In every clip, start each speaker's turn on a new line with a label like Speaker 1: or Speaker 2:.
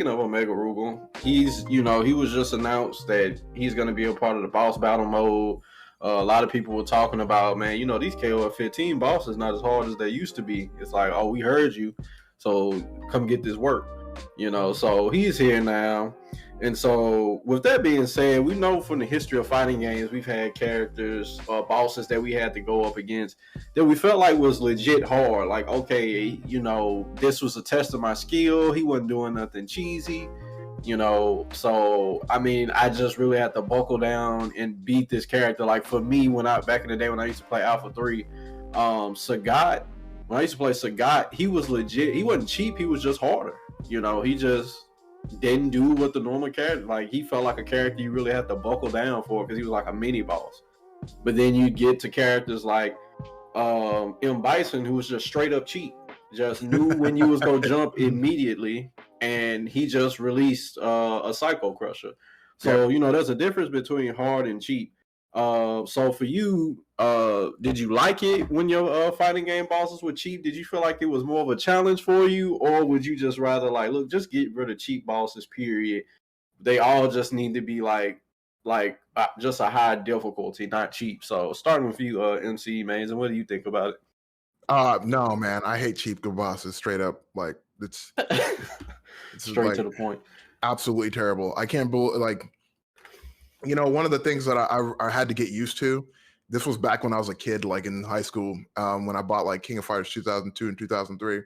Speaker 1: speaking of Omega Rugal, he was just announced that he's going to be a part of the boss battle mode. A lot of people were talking about, man, these KOF 15 bosses not as hard as they used to be. It's like, oh, we heard you, so come get this work. So he's here now. And so with that being said, we know from the history of fighting games, we've had characters or bosses that we had to go up against that we felt like was legit hard. Like, okay, this was a test of my skill. He wasn't doing nothing cheesy, So, I just really had to buckle down and beat this character. Like for me, back in the day when I used to play Alpha 3, Sagat, when I used to play Sagat, he was legit. He wasn't cheap. He was just harder. He just didn't do what the normal character, like he felt like a character you really had to buckle down for because he was like a mini boss. But then you get to characters like M. Bison, who was just straight up cheap, just knew when you was gonna jump immediately, and he just released a Psycho Crusher. So there's a difference between hard and cheap. So for you, did you like it when your fighting game bosses were cheap? Did you feel like it was more of a challenge for you, or would you just rather look, just get rid of cheap bosses, period? They all just need to be just a high difficulty, not cheap. So starting with you, MC Mains, and what do you think about it?
Speaker 2: No, man, I hate cheap bosses. Straight up, it's
Speaker 1: straight to the point.
Speaker 2: Absolutely terrible. I can't believe one of the things that I had to get used to, this was back when I was a kid, in high school, when I bought King of Fighters 2002 and 2003.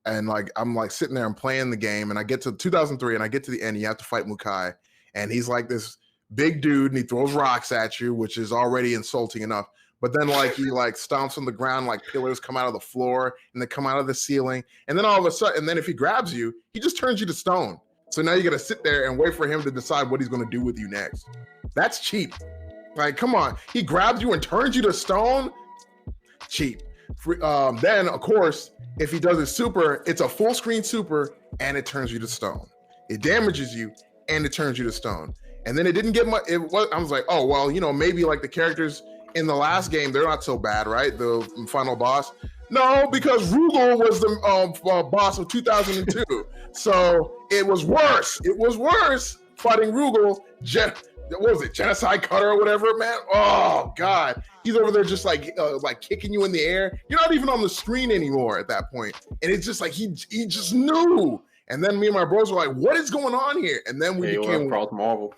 Speaker 2: And I'm sitting there and playing the game, and I get to 2003 and I get to the end, and you have to fight Mukai. And he's this big dude, and he throws rocks at you, which is already insulting enough. But then he stomps on the ground, pillars come out of the floor and they come out of the ceiling. And then all of a sudden, and then if he grabs you, he just turns you to stone. So now you got to sit there and wait for him to decide what he's going to do with you next. That's cheap. Come on. He grabs you and turns you to stone? Cheap. Then, of course, if he does his super, it's a full screen super and it turns you to stone. It damages you and it turns you to stone. And then it didn't get much. I was like, oh, well, maybe the characters in the last game, they're not so bad, right? The final boss. No, because Rugal was the boss of 2002. So it was worse. It was worse fighting Rugal. What was it? Genocide Cutter or whatever, man. Oh God, he's over there just kicking you in the air. You're not even on the screen anymore at that point, and it's just he just knew. And then me and my bros were like, "What is going on here?" And then we became
Speaker 1: across Marvel.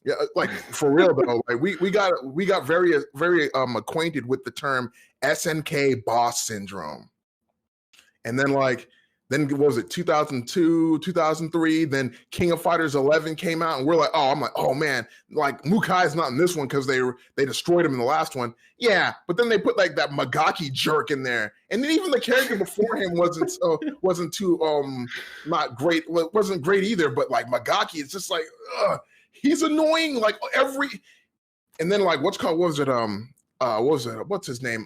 Speaker 2: Yeah, for real though. We got very very acquainted with the term SNK boss syndrome. And then then what was it, 2002, 2003, then King of Fighters 11 came out, and we're oh man, Mukai's not in this one because they destroyed him in the last one. Yeah, but then they put that Magaki jerk in there. And then even the character before him wasn't too not great. Well, it wasn't great either, but Magaki, it's just he's annoying and then what's his name?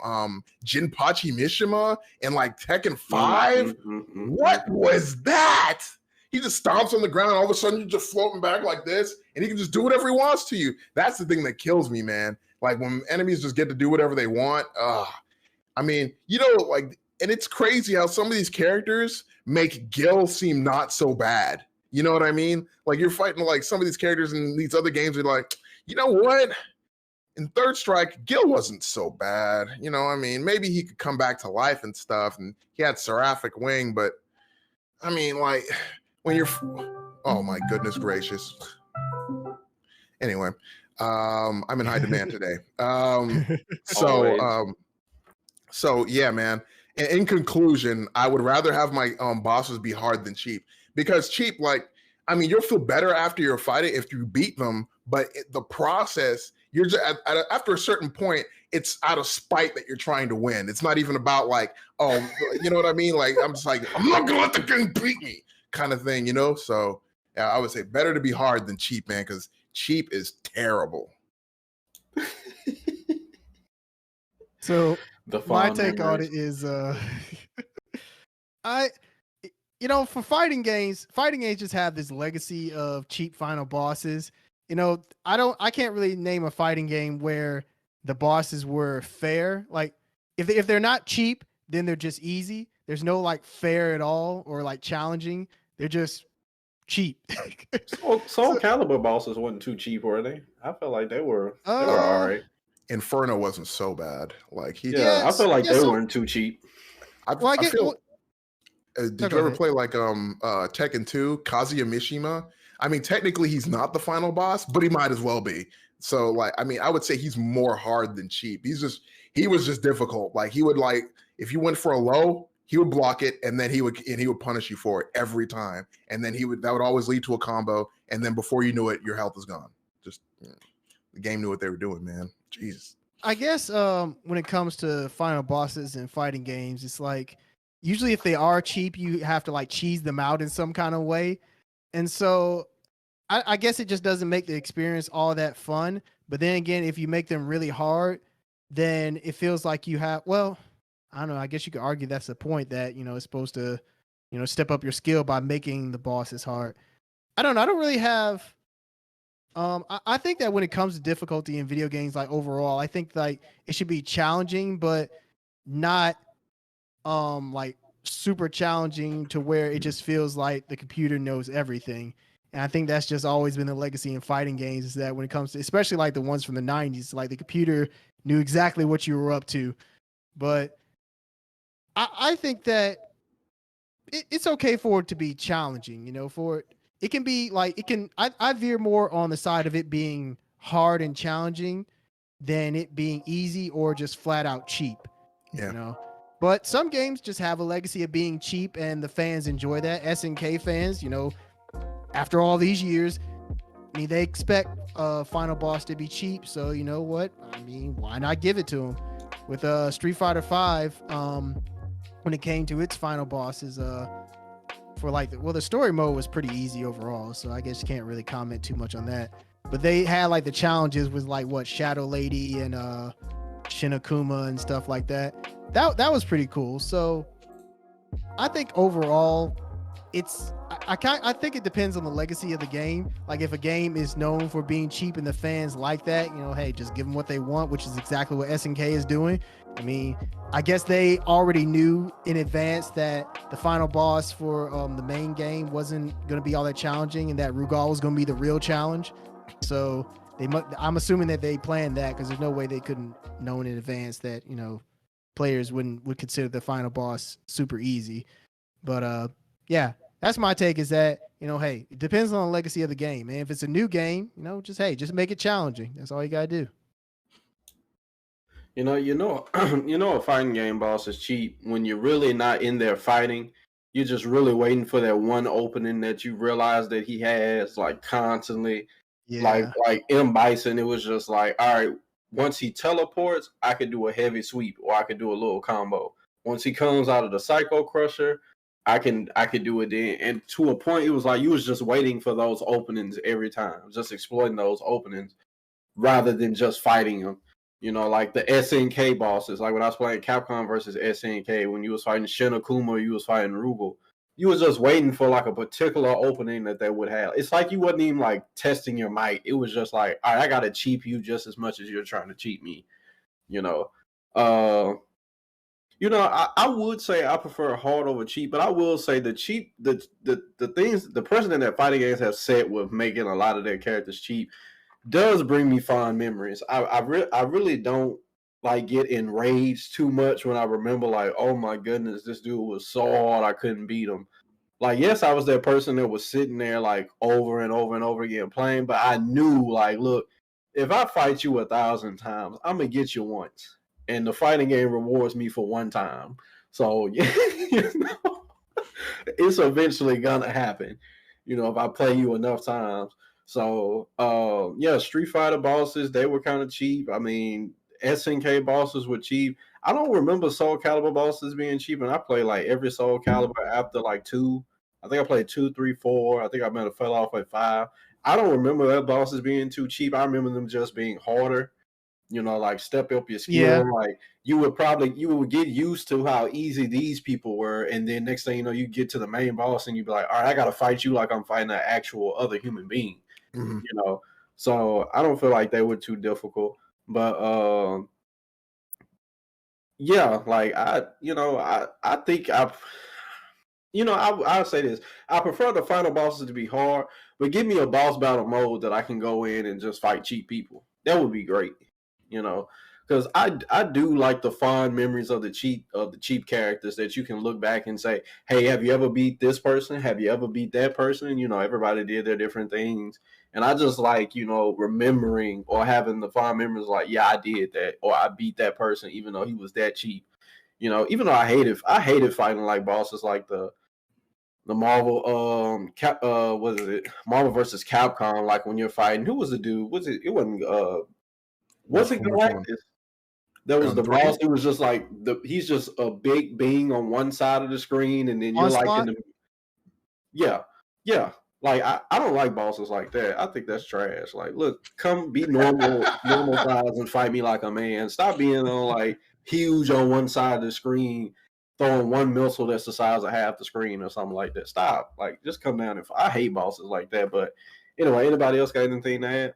Speaker 2: Jinpachi Mishima in Tekken 5? Mm-hmm. What was that? He just stomps on the ground and all of a sudden you're just floating back like this and he can just do whatever he wants to you. That's the thing that kills me, man. When enemies just get to do whatever they want. And it's crazy how some of these characters make Gil seem not so bad. You know what I mean? You're fighting some of these characters in these other games are you know what? In Third Strike, Gil wasn't so bad. Maybe he could come back to life and stuff, and he had Seraphic Wing, but when you're, oh my goodness gracious. Anyway, I'm in high demand today. So yeah, man. In conclusion, I would rather have my bosses be hard than cheap, because cheap, you'll feel better after you're fighting if you beat them, but the process, you're just after a certain point, it's out of spite that you're trying to win. It's not even about you know what I mean? I'm just I'm not gonna let the game beat me kind of thing, So yeah, I would say better to be hard than cheap, man, because cheap is terrible.
Speaker 3: So my take on it is for fighting games just have this legacy of cheap final bosses. I can't really name a fighting game where the bosses were fair. If they're not cheap, then they're just easy. There's no fair at all or challenging. They're just cheap.
Speaker 1: Soul Calibur bosses wasn't too cheap, were they? I felt like they were all
Speaker 3: Uh,
Speaker 1: right.
Speaker 2: Inferno wasn't so bad. Like he,
Speaker 1: Yeah, I feel like they
Speaker 3: so,
Speaker 1: weren't too cheap.
Speaker 3: well, I
Speaker 2: I
Speaker 3: get.
Speaker 2: feel.
Speaker 3: No,
Speaker 2: Did
Speaker 3: go
Speaker 2: you ever
Speaker 3: ahead.
Speaker 2: play like Tekken 2, Kazuya Mishima? I mean, technically he's not the final boss, but he might as well be. So like, I mean, I would say he's more hard than cheap. He was just difficult. Like he would like if you went for a low, he would block it and then he would punish you for it every time. And then that would always lead to a combo. And then before you knew it, your health is gone. Just the game knew what they were doing, man. Jesus.
Speaker 3: I guess when it comes to final bosses and fighting games, it's like usually if they are cheap, you have to like cheese them out in some kind of way. And so I guess it just doesn't make the experience all that fun. But then again, if you make them really hard, then it feels like you have, well, I don't know. I guess you could argue that's the point that, it's supposed to, step up your skill by making the bosses hard. I don't know. I don't really have, I think that when it comes to difficulty in video games, like overall, I think like it should be challenging, but not, like super challenging to where it just feels like the computer knows everything. And I think that's just always been the legacy in fighting games is that when it comes to, especially like the ones from the 90s, like the computer knew exactly what you were up to. But I think that it's okay for it to be challenging, it can be like, I veer more on the side of it being hard and challenging than it being easy or just flat out cheap,
Speaker 2: Yeah.
Speaker 3: But some games just have a legacy of being cheap and the fans enjoy that. SNK fans, after all these years, I mean, they expect final boss to be cheap. So you know what? I mean, why not give it to them? With Street Fighter V, when it came to its final bosses, for like, the story mode was pretty easy overall. So I guess you can't really comment too much on that. But they had like the challenges with like Shadow Lady and Shinakuma and stuff like that. That was pretty cool. So I think overall, I think it depends on the legacy of the game. Like if a game is known for being cheap and the fans like that, hey, just give them what they want, which is exactly what SNK is doing. I mean, I guess they already knew in advance that the final boss for the main game wasn't going to be all that challenging and that Rugal was going to be the real challenge. So I'm assuming that they planned that because there's no way they couldn't know in advance that, players would consider the final boss super easy. But yeah, that's my take is that, hey, it depends on the legacy of the game. And if it's a new game, just make it challenging. That's all you got to do.
Speaker 1: A fighting game boss is cheap when you're really not in there fighting. You're just really waiting for that one opening that you realize that he has like constantly.
Speaker 3: Yeah.
Speaker 1: Like M. Bison, it was just like, all right, once he teleports, I could do a heavy sweep or I could do a little combo. Once he comes out of the Psycho Crusher, I could do it then. And to a point, it was like you was just waiting for those openings every time, just exploiting those openings rather than just fighting them. Like the SNK bosses, like when I was playing Capcom versus SNK, when you was fighting Shinakuma, you was fighting Rugal. You was just waiting for like a particular opening that they would have. It's like you wasn't even like testing your might. It was just like, all right, I gotta cheap you just as much as you're trying to cheat me. I would say I prefer hard over cheap, but I will say the cheap, the things, the precedent that fighting games have set with making a lot of their characters cheap does bring me fond memories. I really don't like get enraged too much when I remember like, oh my goodness, this dude was so hard I couldn't beat him. Like, yes, I was that person that was sitting there like over and over and over again playing, but I knew like, look, if I fight you 1,000 times, I'm gonna get you once, and the fighting game rewards me for one time. So it's eventually gonna happen. If I play you enough times. So Street Fighter bosses, they were kind of cheap. I mean, SNK bosses were cheap. I don't remember Soul Calibur bosses being cheap, and I played like every Soul Calibur after like 2. I think I played 2, 3, 4. I think I might have fell off at 5. I don't remember that bosses being too cheap. I remember them just being harder. Like step up your skill.
Speaker 3: Yeah.
Speaker 1: Like you would get used to how easy these people were, and then next thing you know, you get to the main boss and you'd be like, all right, I gotta fight you like I'm fighting an actual other human being.
Speaker 2: Mm-hmm.
Speaker 1: So I don't feel like they were too difficult. But yeah, like I think You know, I'll say this. I prefer the final bosses to be hard, but give me a boss battle mode that I can go in and just fight cheap people. That would be great. You know, because I do like the fond memories of the cheap characters that you can look back and say, hey, have you ever beat this person? Have you ever beat that person? You know, everybody did their different things. And I just like, you know, remembering or having the fond memories like, yeah, I did that, or I beat that person even though he was that cheap. You know, even though I hated fighting like bosses like the Marvel what is it? Marvel versus Capcom, like when you're fighting, who was the dude? It wasn't was it
Speaker 2: Which one?
Speaker 1: Galactus? That was the
Speaker 2: Three.
Speaker 1: boss. It was just like he's just a big being on one side of the screen, and then you're like in
Speaker 3: Onslaught.
Speaker 1: the yeah, yeah. Like I don't like bosses like that. I think that's trash. Like, look, come be normal size and fight me like a man. Stop being on like huge on one side of the screen, throwing one missile that's the size of half the screen or something like that. Stop. Like, just come down and I hate bosses like that. But anyway, anybody else got anything to add?